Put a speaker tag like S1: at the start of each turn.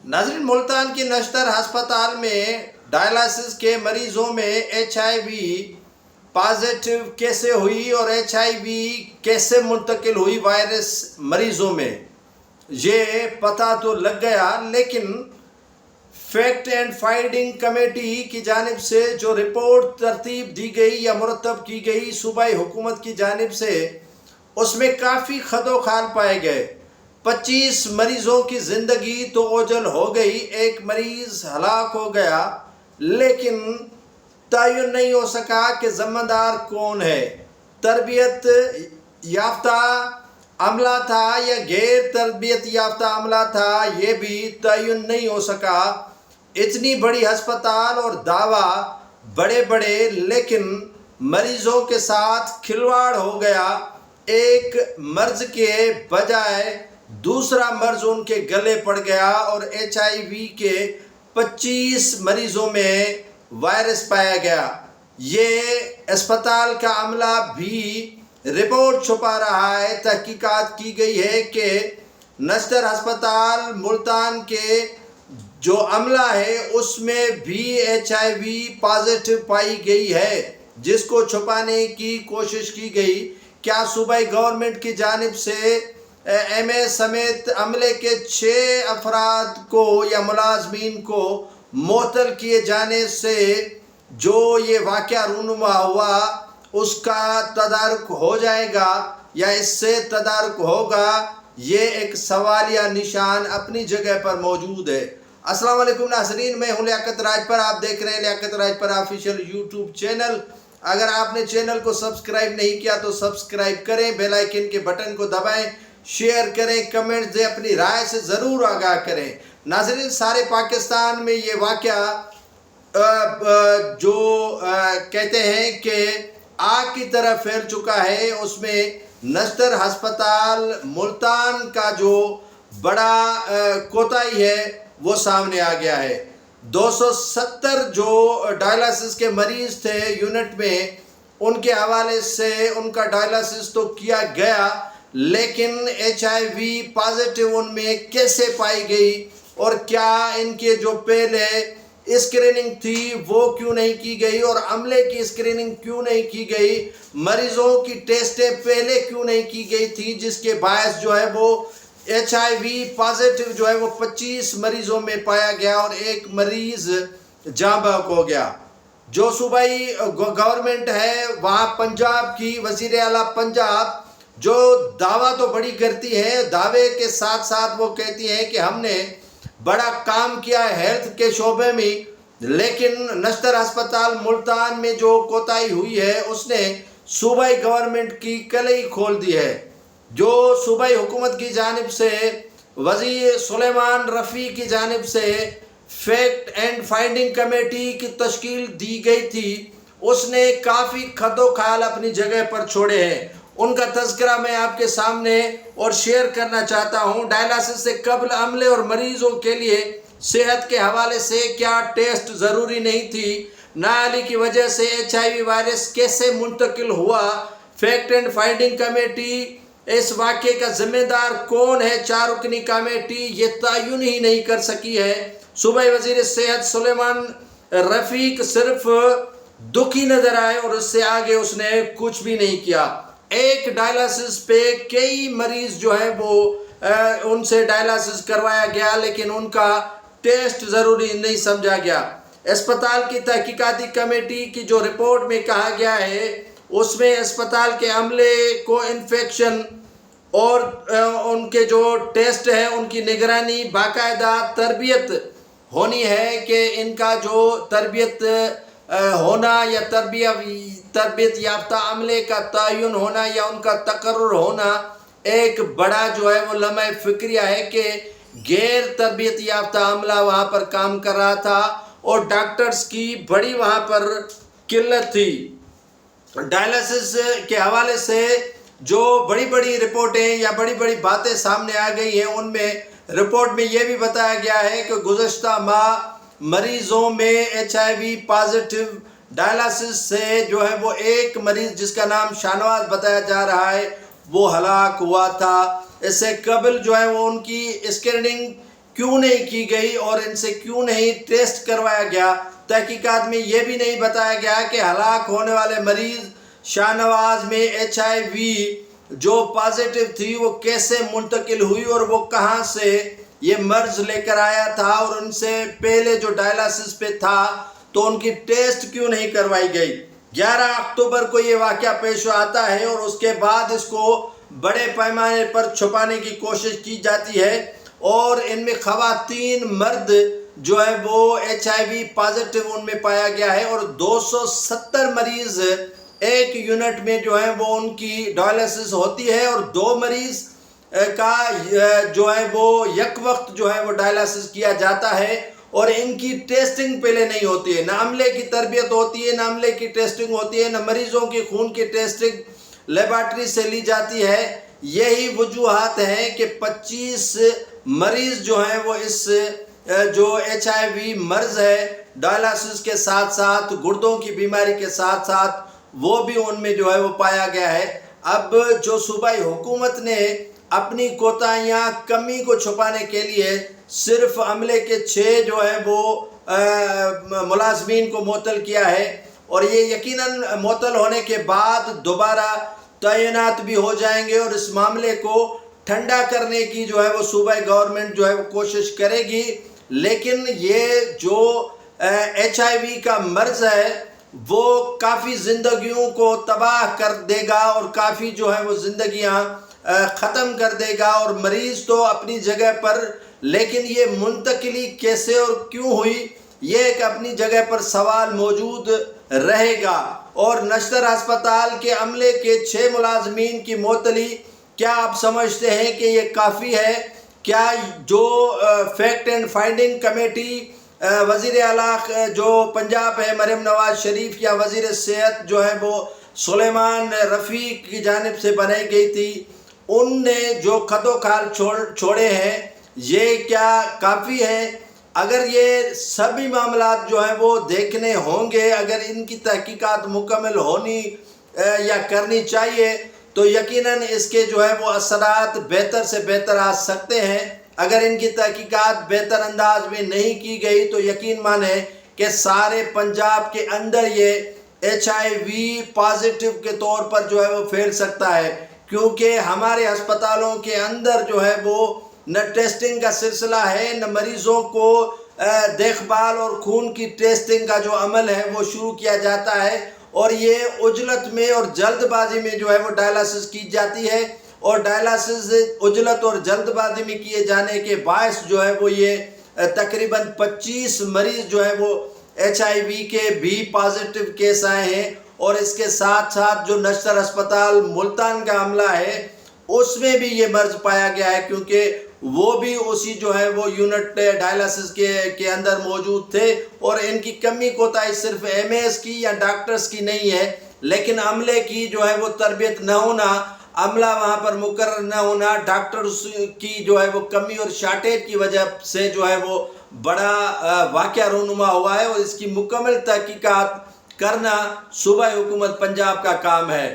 S1: ناظرین، ملتان کی نشتر ہسپتال میں ڈائلسس کے مریضوں میں ایچ آئی وی پازیٹیو کیسے ہوئی اور ایچ آئی وی کیسے منتقل ہوئی وائرس مریضوں میں، یہ پتہ تو لگ گیا، لیکن فیکٹ اینڈ فائنڈنگ کمیٹی کی جانب سے جو رپورٹ ترتیب دی گئی یا مرتب کی گئی صوبائی حکومت کی جانب سے، اس میں کافی خد و خال پائے گئے۔ 25 مریضوں کی زندگی تو اوجل ہو گئی، ایک مریض ہلاک ہو گیا، لیکن تعین نہیں ہو سکا کہ ذمہ دار کون ہے، تربیت یافتہ عملہ تھا یا غیر تربیت یافتہ عملہ تھا، یہ بھی تعین نہیں ہو سکا۔ اتنی بڑی ہسپتال اور دعویٰ بڑے بڑے، لیکن مریضوں کے ساتھ کھلواڑ ہو گیا، ایک مرض کے بجائے دوسرا مرض ان کے گلے پڑ گیا اور ایچ آئی وی کے 25 مریضوں میں وائرس پایا گیا۔ یہ اسپتال کا عملہ بھی رپورٹ چھپا رہا ہے۔ تحقیقات کی گئی ہے کہ نشتر ہسپتال ملتان کے جو عملہ ہے اس میں بھی ایچ آئی وی پازیٹیو پائی گئی ہے، جس کو چھپانے کی کوشش کی گئی۔ کیا صوبائی گورنمنٹ کی جانب سے ایم اے سمیت عملے کے 6 افراد کو یا ملازمین کو معطل کیے جانے سے جو یہ واقعہ رونما ہوا اس کا تدارک ہو جائے گا یا اس سے تدارک ہوگا؟ یہ ایک سوالیہ نشان اپنی جگہ پر موجود ہے۔ السلام علیکم ناظرین، میں ہوں لیاقت راجپر، آپ دیکھ رہے ہیں لیاقت راجپر آفیشیل یوٹیوب چینل۔ اگر آپ نے چینل کو سبسکرائب نہیں کیا تو سبسکرائب کریں، بیل آئیکن کے بٹن کو دبائیں، شیئر کریں، کمنٹ دیں، اپنی رائے سے ضرور آگاہ کریں۔ ناظرین، سارے پاکستان میں یہ واقعہ جو کہتے ہیں کہ آگ کی طرح پھیل چکا ہے، اس میں نشتر ہسپتال ملتان کا جو بڑا کوتاہی ہے وہ سامنے آ گیا ہے۔ 270 جو ڈائلسس کے مریض تھے یونٹ میں، ان کے حوالے سے ان کا ڈائلسس تو کیا گیا، لیکن H I V positive in میں کیسے پائی گئی اور کیا ان کے جو پہلے اسکریننگ تھی وہ کیوں نہیں کی گئی اور عملے کی اسکریننگ کیوں نہیں کی گئی، مریضوں کی ٹیسٹیں پہلے کیوں نہیں کی گئی تھی، جس کے باعث جو ہے وہ ایچ آئی وی پازیٹیو جو ہے وہ 25 مریضوں میں پایا گیا اور ایک مریض جاں بحق ہو گیا۔ جو صوبائی گورنمنٹ ہے وہاں پنجاب کی وزیر اعلیٰ پنجاب جو دعویٰ تو بڑی کرتی ہے، دعوے کے ساتھ ساتھ وہ کہتی ہے کہ ہم نے بڑا کام کیا ہے ہیلتھ کے شعبے میں، لیکن نشتر ہسپتال ملتان میں جو کوتاہی ہوئی ہے اس نے صوبائی گورنمنٹ کی کلئی کھول دی ہے۔ جو صوبائی حکومت کی جانب سے وزیر سلیمان رفیع کی جانب سے فیکٹ اینڈ فائنڈنگ کمیٹی کی تشکیل دی گئی تھی، اس نے کافی خد و خال اپنی جگہ پر چھوڑے ہیں۔ ان کا تذکرہ میں آپ کے سامنے اور شیئر کرنا چاہتا ہوں۔ ڈائلسس سے قبل عملے اور مریضوں کے لیے صحت کے حوالے سے کیا ٹیسٹ ضروری نہیں تھی؟ نااہلی کی وجہ سے ایچ آئی وی وائرس کیسے منتقل ہوا؟ فیکٹ اینڈ فائنڈنگ کمیٹی، اس واقعے کا ذمہ دار کون ہے؟ 4 رکنی کمیٹی یہ تعین ہی نہیں کر سکی ہے۔ صوبائی وزیر صحت سلیمان رفیع صرف دکھی نظر آئے اور اس سے آگے اس نے کچھ بھی نہیں کیا۔ ایک ڈائلسس پہ کئی مریض جو ہیں وہ ان سے ڈائلسس کروایا گیا، لیکن ان کا ٹیسٹ ضروری نہیں سمجھا گیا۔ اسپتال کی تحقیقاتی کمیٹی کی جو رپورٹ میں کہا گیا ہے اس میں اسپتال کے عملے کو انفیکشن اور ان کے جو ٹیسٹ ہیں ان کی نگرانی، باقاعدہ تربیت ہونی ہے کہ ان کا جو تربیت ہونا یا تربیت یافتہ عملے کا تعین ہونا یا ان کا تقرر ہونا ایک بڑا جو ہے وہ لمحہ فکریہ ہے کہ غیر تربیت یافتہ عملہ وہاں پر کام کر رہا تھا اور ڈاکٹرز کی بڑی وہاں پر قلت تھی۔ ڈائلسس کے حوالے سے جو بڑی بڑی رپورٹیں یا بڑی بڑی باتیں سامنے آ گئی ہیں، ان میں رپورٹ میں یہ بھی بتایا گیا ہے کہ گزشتہ ماہ مریضوں میں H I V positive dialysis سے جو ہے وہ ایک مریض جس کا نام شانواز بتایا جا رہا ہے وہ ہلاک ہوا تھا۔ اس سے قبل جو ہے وہ ان کی اسکریننگ کیوں نہیں کی گئی اور ان سے کیوں نہیں ٹیسٹ کروایا گیا؟ تحقیقات میں یہ بھی نہیں بتایا گیا کہ ہلاک ہونے والے مریض شاہ نواز میں HIV جو پازیٹیو تھی وہ کیسے منتقل ہوئی اور وہ کہاں سے یہ مرض لے کر آیا تھا، اور ان سے پہلے جو ڈائلسس پہ تھا تو ان کی ٹیسٹ کیوں نہیں کروائی گئی۔ 11 اکتوبر کو یہ واقعہ پیش آتا ہے اور اس کے بعد اس کو بڑے پیمانے پر چھپانے کی کوشش کی جاتی ہے، اور ان میں خواتین مرد جو ہے وہ HIV پازیٹیو ان میں پایا گیا ہے، اور 270 مریض ایک یونٹ میں جو ہے وہ ان کی ڈائلسس ہوتی ہے، اور 2 مریض کا جو ہے وہ یک وقت جو ہے وہ ڈائلسس کیا جاتا ہے، اور ان کی ٹیسٹنگ پہلے نہیں ہوتی ہے، نہ عملے کی تربیت ہوتی ہے، نہ عملے کی ٹیسٹنگ ہوتی ہے، نہ مریضوں کی خون کی ٹیسٹنگ لیبارٹری سے لی جاتی ہے۔ یہی وجوہات ہیں کہ 25 مریض جو ہیں وہ اس جو HIV مرض ہے ڈائلسس کے ساتھ ساتھ گردوں کی بیماری کے ساتھ ساتھ وہ بھی ان میں جو ہے وہ پایا گیا ہے۔ اب جو صوبائی حکومت نے اپنی کوتاہیاں کمی کو چھپانے کے لیے صرف عملے کے 6 جو ہیں وہ ملازمین کو معطل کیا ہے، اور یہ یقیناً معطل ہونے کے بعد دوبارہ تعینات بھی ہو جائیں گے، اور اس معاملے کو ٹھنڈا کرنے کی جو ہے وہ صوبائی گورنمنٹ جو ہے وہ کوشش کرے گی۔ لیکن یہ جو HIV کا مرض ہے وہ کافی زندگیوں کو تباہ کر دے گا، اور کافی جو ہے وہ زندگیاں ختم کر دے گا، اور مریض تو اپنی جگہ پر، لیکن یہ منتقلی کیسے اور کیوں ہوئی یہ ایک اپنی جگہ پر سوال موجود رہے گا۔ اور نشتر ہسپتال کے عملے کے 6 ملازمین کی معطلی، کیا آپ سمجھتے ہیں کہ یہ کافی ہے؟ کیا جو فیکٹ اینڈ فائنڈنگ کمیٹی وزیر اعلیٰ جو پنجاب ہے مریم نواز شریف، یا وزیر صحت جو ہے وہ سلیمان رفیق کی جانب سے بنائی گئی تھی، ان نے جو خط و خال چھوڑے ہیں یہ کیا کافی ہے؟ اگر یہ سبھی معاملات جو ہیں وہ دیکھنے ہوں گے، اگر ان کی تحقیقات مکمل ہونی یا کرنی چاہیے، تو یقیناً اس کے جو ہے وہ اثرات بہتر سے بہتر آ سکتے ہیں۔ اگر ان کی تحقیقات بہتر انداز میں نہیں کی گئی تو یقین مانیں کہ سارے پنجاب کے اندر یہ HIV پازیٹیو کے طور پر جو ہے وہ پھیل سکتا ہے، کیونکہ ہمارے ہسپتالوں کے اندر جو ہے وہ نہ ٹیسٹنگ کا سلسلہ ہے، نہ مریضوں کو دیکھ بھال اور خون کی ٹیسٹنگ کا جو عمل ہے وہ شروع کیا جاتا ہے، اور یہ عجلت میں اور جلد بازی میں جو ہے وہ ڈائلسس کی جاتی ہے، اور ڈائلسس عجلت اور جلد بازی میں کیے جانے کے باعث جو ہے وہ یہ تقریباً 25 مریض جو ہے وہ HIV کے بھی پازیٹیو کیس آئے ہیں، اور اس کے ساتھ ساتھ جو نشتر ہسپتال ملتان کا عملہ ہے اس میں بھی یہ مرض پایا گیا ہے، کیونکہ وہ بھی اسی جو ہے وہ یونٹ ڈائلسس کے اندر موجود تھے، اور ان کی کمی کوتاہی صرف MS کی یا ڈاکٹرز کی نہیں ہے، لیکن عملے کی جو ہے وہ تربیت نہ ہونا، عملہ وہاں پر مقرر نہ ہونا، ڈاکٹرز کی جو ہے وہ کمی اور شارٹیج کی وجہ سے جو ہے وہ بڑا واقعہ رونما ہوا ہے، اور اس کی مکمل تحقیقات کرنا صوبائی حکومت پنجاب کا کام ہے۔